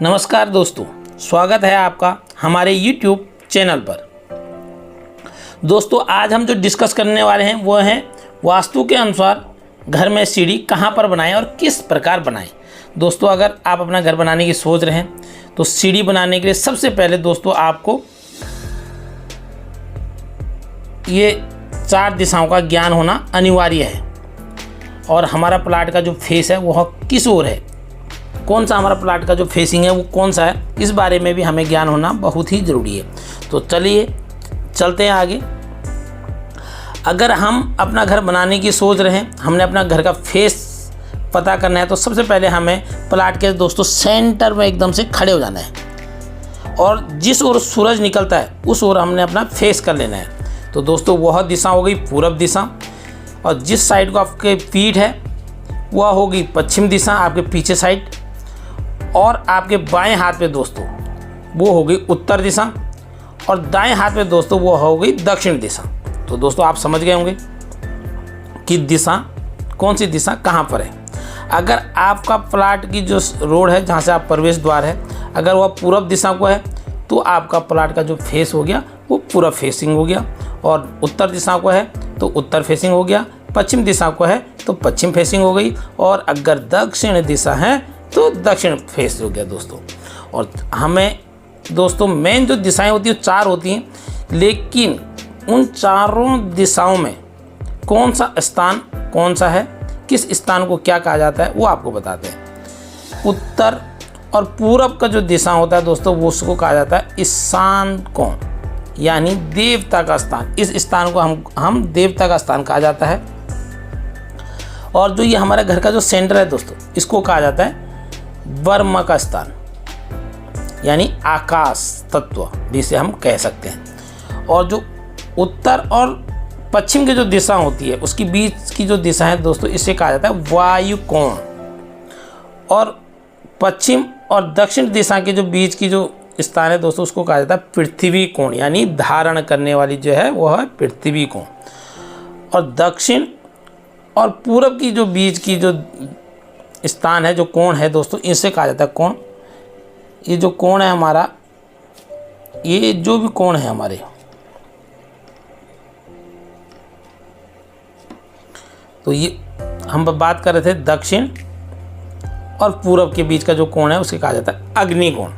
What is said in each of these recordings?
नमस्कार दोस्तों, स्वागत है आपका हमारे YouTube चैनल पर। दोस्तों, आज हम जो डिस्कस करने वाले हैं वो है वास्तु के अनुसार घर में सीढ़ी कहाँ पर बनाएं और किस प्रकार बनाएं। दोस्तों, अगर आप अपना घर बनाने की सोच रहे हैं तो सीढ़ी बनाने के लिए सबसे पहले दोस्तों आपको ये 4 दिशाओं का ज्ञान होना अनिवार्य है। और हमारा प्लाट का जो फेस है वह किस ओर है, कौन सा हमारा प्लाट का जो फेसिंग है वो कौन सा है, इस बारे में भी हमें ज्ञान होना बहुत ही ज़रूरी है। तो चलिए चलते हैं आगे। अगर हम अपना घर बनाने की सोच रहे हैं, हमने अपना घर का फेस पता करना है, तो सबसे पहले हमें प्लाट के दोस्तों सेंटर में एकदम से खड़े हो जाना है और जिस ओर सूरज निकलता है उस ओर हमने अपना फेस कर लेना है। तो दोस्तों वह दिशा हो गई पूरब दिशा, और जिस साइड को आपके पीठ है वह होगी पश्चिम दिशा, आपके पीछे साइड। और आपके बाएं हाथ पे दोस्तों वो हो गई उत्तर दिशा, और दाएं हाथ पे दोस्तों वो हो गई दक्षिण दिशा। तो दोस्तों आप समझ गए होंगे कि दिशा कौन सी दिशा कहाँ पर है। अगर आपका प्लाट की जो रोड है जहाँ से आप प्रवेश द्वार है, अगर वह पूरब दिशा को है तो आपका प्लाट का जो फेस हो गया वो पूरब फेसिंग हो गया, और उत्तर दिशा को है तो उत्तर फेसिंग हो गया, पश्चिम दिशा को है तो पश्चिम फेसिंग हो गई, और अगर दक्षिण दिशा है तो दक्षिण फेस हो गया दोस्तों। और हमें दोस्तों मेन जो दिशाएं होती हैं 4 होती हैं, लेकिन उन चारों दिशाओं में कौन सा स्थान कौन सा है, किस स्थान को क्या कहा जाता है वो आपको बताते हैं। उत्तर और पूरब का जो दिशा होता है दोस्तों वो उसको कहा जाता है ईशान कोण, यानी देवता का स्थान। इस स्थान को हम देवता का स्थान कहा जाता है। और जो ये हमारे घर का जो सेंटर है दोस्तों, इसको कहा जाता है वर्मा का स्थान, यानी आकाश तत्व भी इसे हम कह सकते हैं। और जो उत्तर और पश्चिम की जो दिशा होती है उसकी बीच की जो दिशा है दोस्तों, इसे कहा जाता है वायु कोण। और पश्चिम और दक्षिण दिशा के जो बीच की जो स्थान है दोस्तों उसको कहा जाता है पृथ्वी कोण, यानी धारण करने वाली जो है वह है पृथ्वी कोण। और दक्षिण और पूरब की जो बीच की जो स्थान है, जो कोण है दोस्तों, इसे कहा जाता है कोण। ये जो कोण है हमारा, ये जो भी कोण है हमारे, तो ये हम बात कर रहे थे दक्षिण और पूरब के बीच का जो कोण है उसे कहा जाता है अग्नि कोण।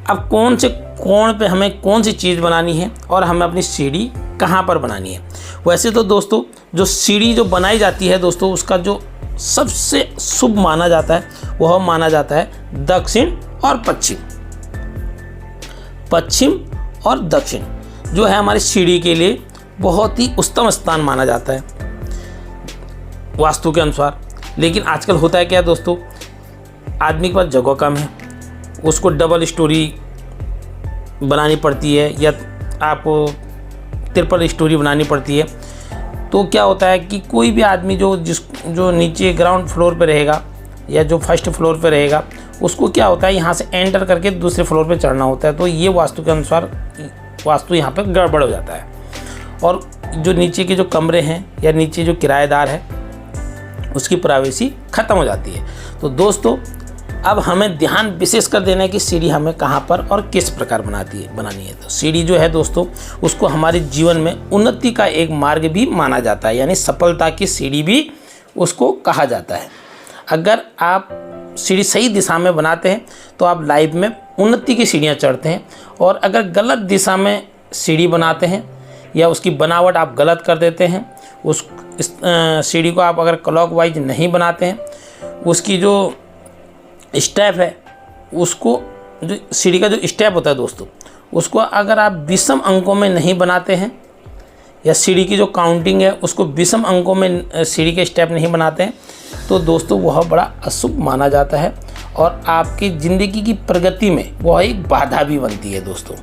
अब कौन से कोण पे हमें कौन सी चीज़ बनानी है और हमें अपनी सीढ़ी कहाँ पर बनानी है। वैसे तो दोस्तों जो सीढ़ी जो बनाई जाती है दोस्तों, उसका जो सबसे शुभ माना जाता है वह माना जाता है दक्षिण और पश्चिम। पश्चिम और दक्षिण जो है हमारी सीढ़ी के लिए बहुत ही उत्तम स्थान माना जाता है वास्तु के अनुसार। लेकिन आजकल होता है क्या दोस्तों, आदमी के पास जगह कम है, उसको डबल स्टोरी बनानी पड़ती है या आपको ट्रिपल स्टोरी बनानी पड़ती है। तो क्या होता है कि कोई भी आदमी जो नीचे ग्राउंड फ्लोर पे रहेगा या जो फर्स्ट फ्लोर पे रहेगा, उसको क्या होता है यहाँ से एंटर करके दूसरे फ्लोर पे चढ़ना होता है। तो ये वास्तु के अनुसार वास्तु यहाँ पे गड़बड़ हो जाता है, और जो नीचे के जो कमरे हैं या नीचे जो किराएदार है उसकी प्राइवेसी ख़त्म हो जाती है। तो दोस्तों अब हमें ध्यान विशेष कर देना है कि सीढ़ी हमें कहाँ पर और किस प्रकार बनानी है। तो सीढ़ी जो है दोस्तों उसको हमारे जीवन में उन्नति का एक मार्ग भी माना जाता है, यानी सफलता की सीढ़ी भी उसको कहा जाता है। अगर आप सीढ़ी सही दिशा में बनाते हैं तो आप लाइफ में उन्नति की सीढ़ियाँ चढ़ते हैं, और अगर गलत दिशा में सीढ़ी बनाते हैं या उसकी बनावट आप गलत कर देते हैं, उस सीढ़ी को आप अगर क्लॉकवाइज नहीं बनाते हैं, उसकी जो स्टेप है उसको, जो सीढ़ी का जो स्टेप होता है दोस्तों, उसको अगर आप विषम अंकों में नहीं बनाते हैं, या सीढ़ी की जो काउंटिंग है उसको विषम अंकों में सीढ़ी के स्टेप नहीं बनाते हैं, तो दोस्तों वह बड़ा अशुभ माना जाता है और आपकी ज़िंदगी की प्रगति में वह एक बाधा भी बनती है दोस्तों,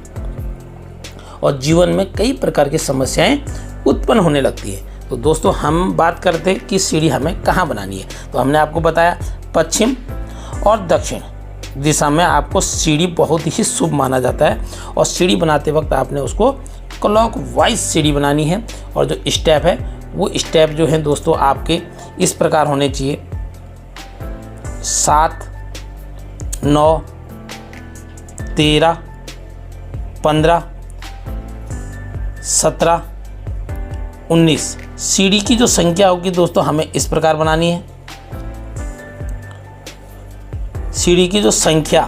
और जीवन में कई प्रकार की समस्याएं उत्पन्न होने लगती है। तो दोस्तों हम बात करते हैं कि सीढ़ी हमें कहाँ बनानी है। तो हमने आपको बताया पश्चिम और दक्षिण दिशा में आपको सीढ़ी बहुत ही शुभ माना जाता है, और सीढ़ी बनाते वक्त आपने उसको क्लॉकवाइज सीढ़ी बनानी है। और जो स्टेप है वो स्टेप जो है दोस्तों आपके इस प्रकार होने चाहिए, 7, 9, 13, 15, 17, 19। सीढ़ी की जो संख्या होगी दोस्तों हमें इस प्रकार बनानी है। सीढ़ी की जो संख्या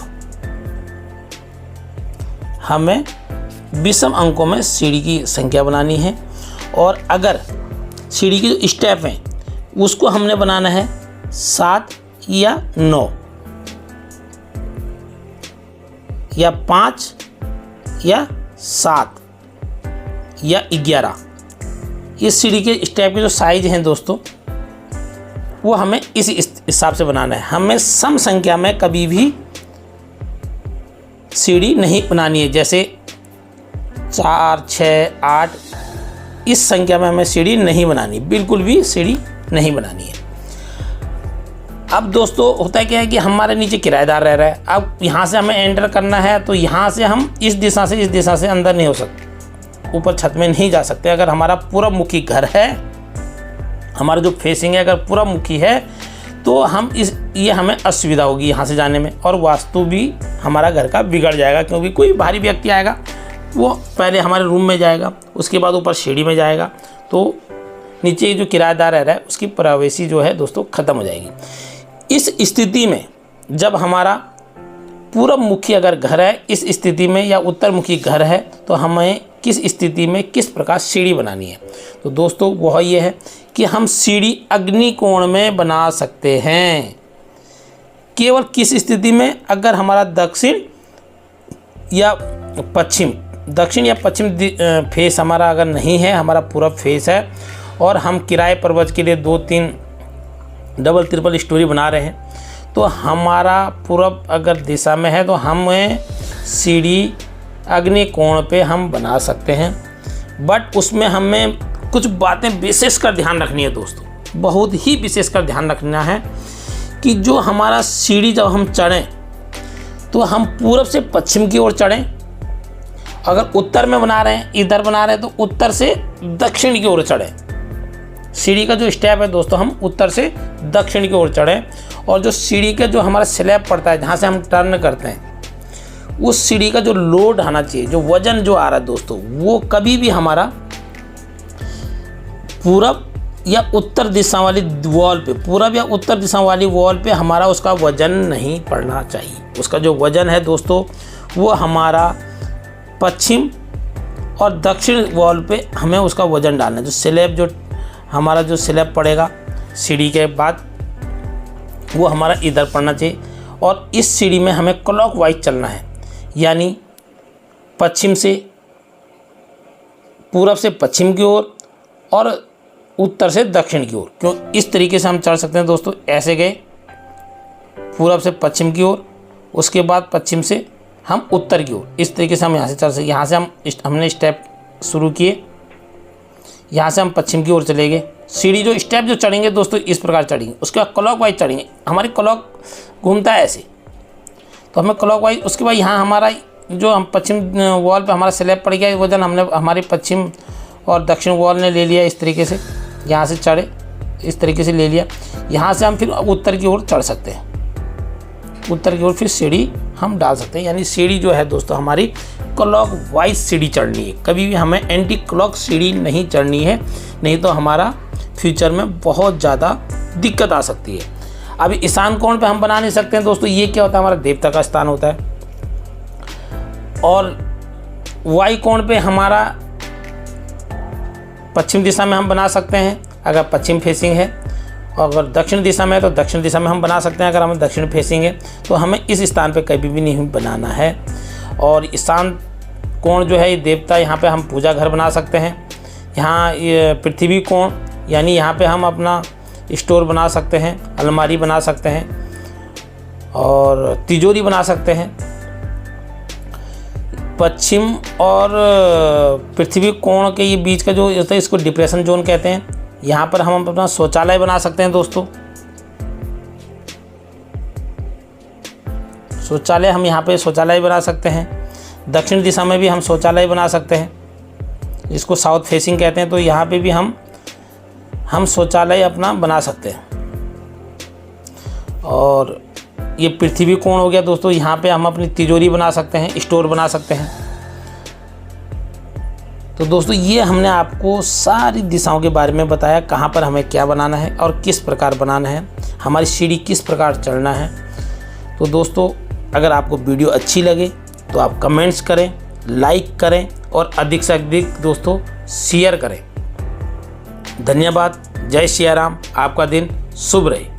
हमें विषम अंकों में सीढ़ी की संख्या बनानी है। और अगर सीढ़ी की जो स्टेप हैं उसको हमने बनाना है 7 या 9 या 5 या 7 या 11। इस सीढ़ी के स्टेप के जो साइज हैं दोस्तों वो हमें इस हिसाब से बनाना है। हमें सम संख्या में कभी भी सीढ़ी नहीं बनानी है, जैसे 4, 6, 8 इस संख्या में हमें सीढ़ी नहीं बनानी, बिल्कुल भी सीढ़ी नहीं बनानी है। अब दोस्तों होता है क्या है कि हमारे नीचे किराएदार रह रहा है। अब यहाँ से हमें एंटर करना है तो यहाँ से हम इस दिशा से अंदर नहीं हो सकते, ऊपर छत में नहीं जा सकते। अगर हमारा पूरब मुखी घर है, हमारा जो फेसिंग है अगर पूरब मुखी है तो ये हमें असुविधा होगी यहाँ से जाने में, और वास्तु भी हमारा घर का बिगड़ जाएगा, क्योंकि कोई बाहरी व्यक्ति आएगा वो पहले हमारे रूम में जाएगा, उसके बाद ऊपर सीढ़ी में जाएगा, तो नीचे जो किराएदार रह रहा है उसकी प्राइवेसी जो है दोस्तों ख़त्म हो जाएगी। इस स्थिति में जब हमारा पूरब मुखी अगर घर है, इस स्थिति में या उत्तर मुखी घर है, तो हमें किस स्थिति में किस प्रकार सीढ़ी बनानी है। तो दोस्तों वह ये है कि हम सीढ़ी अग्नि कोण में बना सकते हैं। केवल किस स्थिति में, अगर हमारा दक्षिण या पश्चिम फेस हमारा अगर नहीं है, हमारा पूरब फेस है और हम किराए पर बच के लिए 2-3 डबल ट्रिपल स्टोरी बना रहे हैं, तो हमारा पूरब अगर दिशा में है तो हमें सीढ़ी अग्नि कोण पे हम बना सकते हैं। बट उसमें हमें कुछ बातें विशेष कर ध्यान रखनी है दोस्तों, बहुत ही विशेष कर ध्यान रखना है कि जो हमारा सीढ़ी जब हम चढ़ें तो हम पूरब से पश्चिम की ओर चढ़ें। अगर उत्तर में बना रहे हैं, इधर बना रहे हैं, तो उत्तर से दक्षिण की ओर चढ़ें। सीढ़ी का जो स्टेप है दोस्तों हम उत्तर से दक्षिण की ओर चढ़ें, और जो सीढ़ी का जो हमारा स्लैब पड़ता है जहाँ से हम टर्न करते हैं, उस सीढ़ी का जो लोड आना चाहिए, जो वजन जो आ रहा है दोस्तों, वो कभी भी हमारा पूरब या उत्तर दिशा वाली वॉल पे, पूरब या उत्तर दिशा वाली वॉल पे हमारा उसका वजन नहीं पड़ना चाहिए। उसका जो वजन है दोस्तों वो हमारा पश्चिम और दक्षिण वॉल पे हमें उसका वजन डालना है। जो स्लैब जो हमारा जो स्लैब पड़ेगा सीढ़ी के बाद, वो हमारा इधर पड़ना चाहिए। और इस सीढ़ी में हमें क्लॉकवाइज चलना है, यानी पश्चिम से पूरब से पश्चिम की ओर और उत्तर से दक्षिण की ओर। क्यों इस तरीके से हम चढ़ सकते हैं दोस्तों, ऐसे गए पूरब से पश्चिम की ओर, उसके बाद पश्चिम से हम उत्तर की ओर, इस तरीके से हम यहाँ से चल सकते। यहाँ से हमने स्टेप शुरू किए, यहाँ से हम पश्चिम की ओर चले गए। सीढ़ी जो स्टेप जो चढ़ेंगे दोस्तों इस प्रकार चढ़ेंगे, उसके बाद क्लॉकवाइज चढ़ेंगे। हमारी क्लॉक घूमता है ऐसे, तो हमें क्लॉकवाइज, उसके बाद यहाँ हमारा जो हम पश्चिम वॉल पे हमारा स्लैब पड़ गया, वजन हमने हमारे पश्चिम और दक्षिण वॉल ने ले लिया। इस तरीके से यहाँ से चढ़े, इस तरीके से ले लिया। यहाँ से हम फिर उत्तर की ओर चढ़ सकते हैं, उत्तर की ओर फिर सीढ़ी हम डाल सकते हैं। यानी सीढ़ी जो है दोस्तों हमारी क्लॉकवाइज सीढ़ी चढ़नी है, कभी भी हमें एंटी क्लॉक सीढ़ी नहीं चढ़नी है, नहीं तो हमारा फ्यूचर में बहुत ज़्यादा दिक्कत आ सकती है। अभी ईशान कोण पे हम बना नहीं सकते हैं दोस्तों। ये क्या होता है, हमारा देवता का स्थान होता है। और वायु कोण पे हमारा पश्चिम दिशा में हम बना सकते हैं अगर पश्चिम फेसिंग है, और अगर दक्षिण दिशा में है तो दक्षिण दिशा में हम बना सकते हैं। अगर हमें दक्षिण फेसिंग है तो हमें इस स्थान पे कभी भी नहीं बनाना है। और ईशान कोण जो है ये देवता, यहाँ पे हम पूजा घर बना सकते हैं। यहाँ ये पृथ्वी कोण, यानी यहाँ पे हम अपना स्टोर बना सकते हैं, अलमारी बना सकते हैं और तिजोरी बना सकते हैं। पश्चिम और पृथ्वी कोण के ये बीच का जो होता है इसको डिप्रेशन जोन कहते हैं। यहाँ पर हम अपना शौचालय बना सकते हैं दोस्तों। शौचालय हम यहाँ पे शौचालय बना सकते हैं। दक्षिण दिशा में भी हम शौचालय बना सकते हैं। जिसको साउथ फेसिंग कहते हैं। तो यहाँ पे भी हम शौचालय अपना बना सकते हैं। और ये पृथ्वी कोण हो गया दोस्तों, यहाँ पे हम अपनी तिजोरी बना सकते हैं, स्टोर बना सकते हैं। तो दोस्तों ये हमने आपको सारी दिशाओं के बारे में बताया, कहाँ पर हमें क्या बनाना है और किस प्रकार बनाना है, हमारी सीढ़ी किस प्रकार चढ़ना है। तो दोस्तों अगर आपको वीडियो अच्छी लगे तो आप कमेंट्स करें, लाइक करें और अधिक से अधिक दोस्तों शेयर करें। धन्यवाद। जय सिया राम। आपका दिन शुभ रहे।